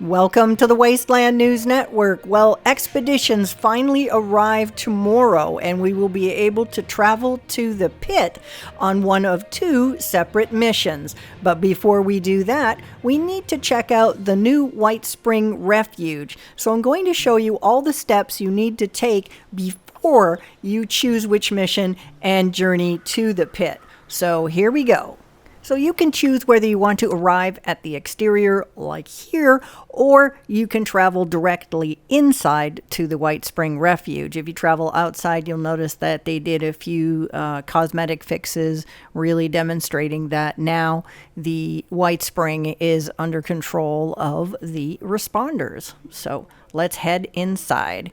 Welcome to the Wasteland News Network. Well, expeditions finally arrive tomorrow, and we will be able to travel to the pit on one of two separate missions. But before we do that, we need to check out the new White Spring Refuge. So I'm going to show you all the steps you need to take before you choose which mission and journey to the pit. So here we go. So you can choose whether you want to arrive at the exterior like here, or you can travel directly inside to the White Spring Refuge. If you travel outside, you'll notice that they did a few cosmetic fixes, really demonstrating that now the White Spring is under control of the responders. So let's head inside.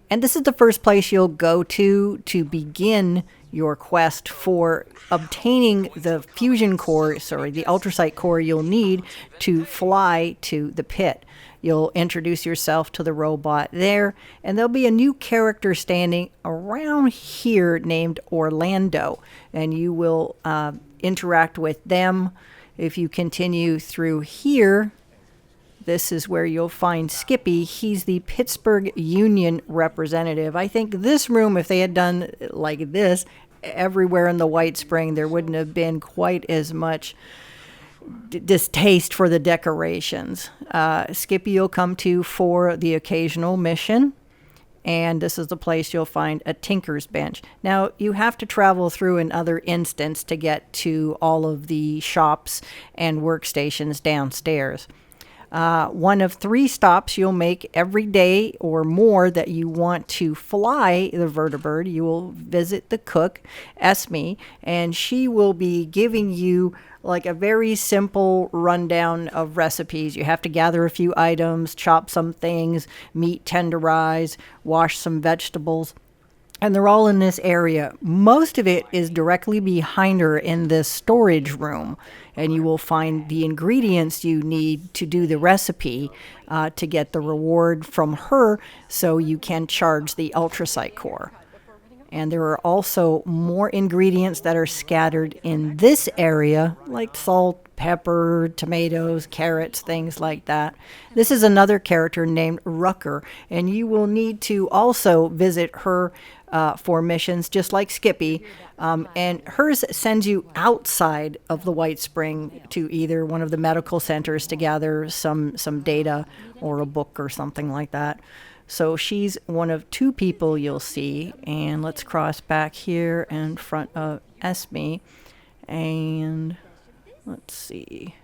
And this is the first place you'll go to begin your quest for obtaining the fusion core, the ultrasight core you'll need to fly to the pit. You'll introduce yourself to the robot there, and there'll be a new character standing around here named Orlando, and you will interact with them. If you continue through here, this is where you'll find Skippy. He's the Pittsburgh Union representative. I think this room, if they had done like this everywhere in the White Spring, there wouldn't have been quite as much distaste for the decorations. Skippy you'll come to for the occasional mission, and this is the place you'll find a tinker's bench. Now, you have to travel through another instance to get to all of the shops and workstations downstairs. One of 3 stops you'll make every day or more that you want to fly the vertibird. You will visit the cook, Esme, and she will be giving you like a very simple rundown of recipes. You have to gather a few items, chop some things, meat tenderize, wash some vegetables. And they're all in this area. Most of it is directly behind her in this storage room. And you will find the ingredients you need to do the recipe to get the reward from her so you can charge the ultrasight core. And there are also more ingredients that are scattered in this area, like salt, pepper, tomatoes, carrots, things like that. This is another character named Rucker, and you will need to also visit her for missions, just like Skippy. And hers sends you outside of the White Spring to either one of the medical centers to gather some data or a book or something like that. So she's one of 2 people you'll see. And let's cross back here in front of Esme. And let's see.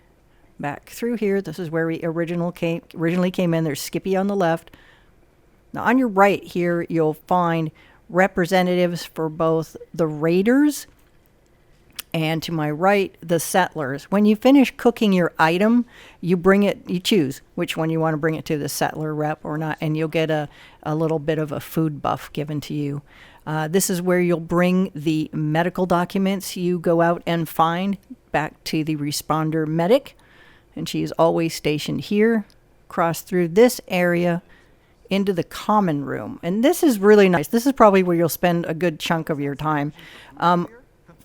Back through here. This is where we originally came in. There's Skippy on the left. Now on your right here, you'll find representatives for both the raiders and, to my right, the settlers. When you finish cooking your item, you choose which one you want to bring it to, the settler rep or not, and you'll get a little bit of a food buff given to you. This is where you'll bring the medical documents you go out and find back to the responder medic, and she is always stationed here. Cross through this area into the common room. And this is really nice. This is probably where you'll spend a good chunk of your time.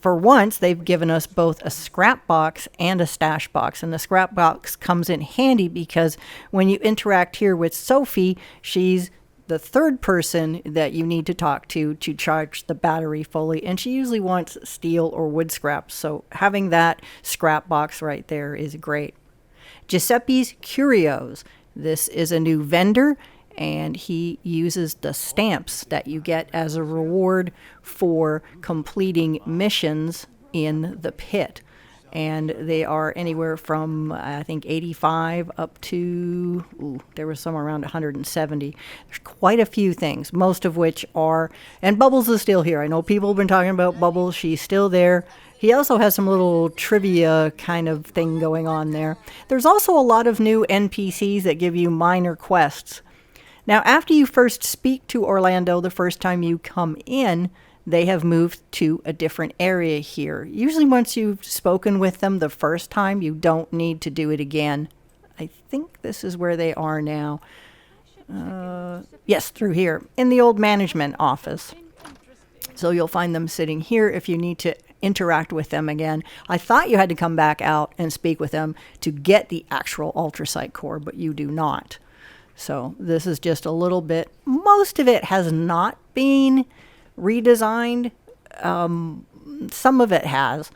For once, they've given us both a scrap box and a stash box. And the scrap box comes in handy because when you interact here with Sophie, she's the 3rd person that you need to talk to charge the battery fully. And she usually wants steel or wood scraps. So having that scrap box right there is great. Giuseppe's Curios. This is a new vendor, and he uses the stamps that you get as a reward for completing missions in the pit. And they are anywhere from, I think, 85 up to, there was some around 170. There's quite a few things, most of which are, and Bubbles is still here. I know people have been talking about Bubbles. She's still there. He also has some little trivia kind of thing going on there. There's also a lot of new NPCs that give you minor quests. Now, after you first speak to Orlando the first time you come in, they have moved to a different area here. Usually once you've spoken with them the first time, you don't need to do it again. I think this is where they are now. Yes, through here, in the old management office. So you'll find them sitting here if you need to interact with them again. I thought you had to come back out and speak with them to get the actual ultrasight core, but you do not. So this is just a little bit. Most of it has not been redesigned. Some of it has.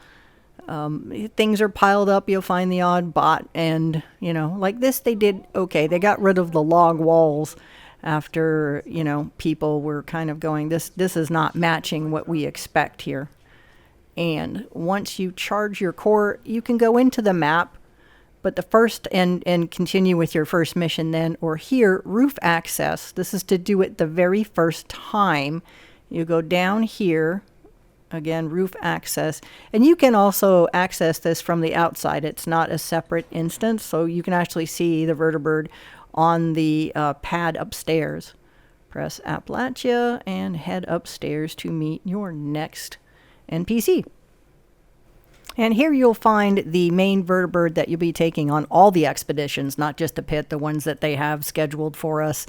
Things are piled up. You'll find the odd bot, and like this, they did okay. They got rid of the log walls after people were kind of going, this is not matching what we expect here. And once you charge your core, you can go into the map, but the first and continue with your first mission then, or here, roof access. This is to do it the very first time. You go down here. Again, roof access. And you can also access this from the outside. It's not a separate instance, so you can actually see the vertibird on the pad upstairs. Press Appalachia and head upstairs to meet your next NPC. And here you'll find the main vertibird that you'll be taking on all the expeditions, not just the PITT, the ones that they have scheduled for us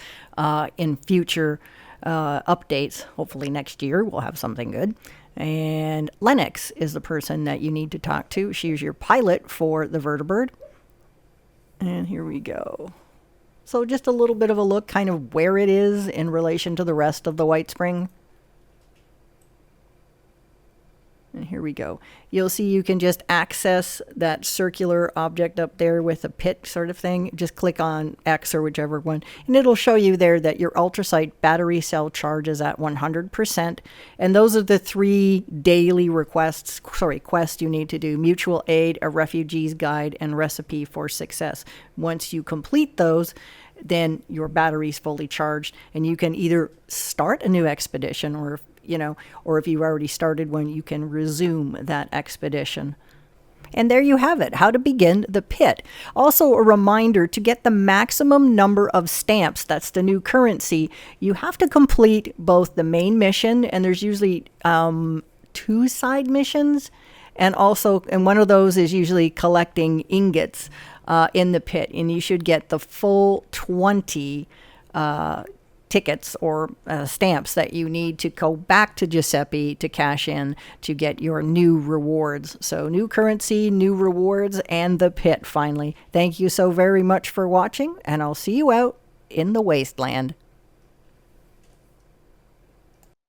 in future updates. Hopefully next year we'll have something good. And Lennox is the person that you need to talk to. She's your pilot for the vertibird. And here we go. So just a little bit of a look, kind of where it is in relation to the rest of the White Spring. And here we go. You'll see you can just access that circular object up there with a PITT sort of thing. Just click on X or whichever one, and it'll show you there that your ultrasight battery cell charge is at 100%. And those are the 3 daily quests you need to do: mutual aid, a refugee's guide, and recipe for success. Once you complete those, then your battery's fully charged, and you can either start a new expedition, or if you've already started one, you can resume that expedition. And there you have it, how to begin the PITT. Also a reminder, to get the maximum number of stamps, that's the new currency, you have to complete both the main mission, and there's usually 2 side missions, and one of those is usually collecting ingots in the PITT, and you should get the full 20 tickets or stamps that you need to go back to Giuseppe to cash in to get your new rewards. So new currency, new rewards, and the PITT finally. Thank you so very much for watching, and I'll see you out in the wasteland.